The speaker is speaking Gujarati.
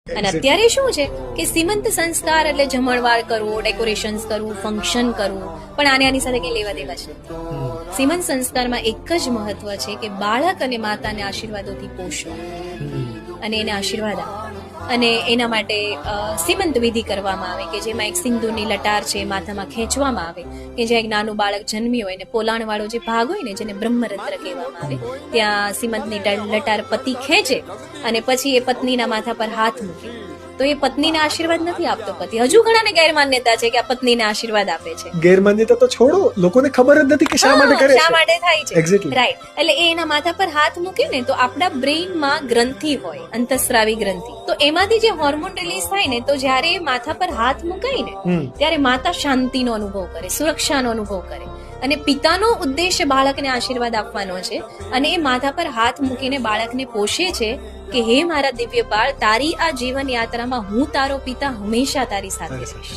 અને અત્યારે શું છે કે સીમંત સંસ્કાર એટલે જમણવાર કરવો, ડેકોરેશન્સ કરવું, ફંક્શન કરવું, પણ આની સાથે કઈ લેવા દેવા છે. સીમંત સંસ્કારમાં એક જ મહત્વ છે કે બાળક અને માતાને આશીર્વાદોથી પોષવા અને એને આશીર્વાદ આપવા. અને એના માટે સીમંત વિધિ કરવામાં આવે કે જેમાં એક સિંદૂરની લટાર છે માથામાં ખેંચવામાં આવે કે જ્યાં એક નાનું બાળક જન્મ્યું હોય ને પોલાણ વાળો જે ભાગ હોય ને જેને બ્રહ્મરંધ્ર કહેવામાં આવે ત્યાં સીમંતની લટાર પતિ ખેંચે અને પછી એ પત્નીના માથા પર હાથ મૂકે. તો એ પત્નીને આશીર્વાદ નથી આપતો પતિ. હજુ ઘણાને ગેરમાન્યતા છે કે આ પત્નીને આશીર્વાદ આપે છે. ગેરમાન્યતા તો છોડો, લોકોને ખબર જ નથી કે શા માટે કરે છે, શા માટે થાય છે. Exactly right. એટલે એ એના માથા પર હાથ મૂકે ને તો આપણા બ્રેઇનમાં ગ્રંથિ હોય, અંતસ્રાવી ગ્રંથિ, તો એમાંથી જે હોર્મોન રિલીઝ થાય ને તો જ્યારે માથા પર હાથ મુકાય ને ત્યારે માતા શાંતિનો અનુભવ કરે, સુરક્ષાનો અનુભવ કરે. અને પિતાનો ઉદ્દેશ્ય બાળકને આશીર્વાદ આપવાનો છે અને એ માથા પર હાથ મૂકીને બાળકને પોષે છે કે હે મારા દિવ્ય બાળ, તારી આ જીવન યાત્રામાં હું તારો પિતા હંમેશા તારી સાથે રહીશ.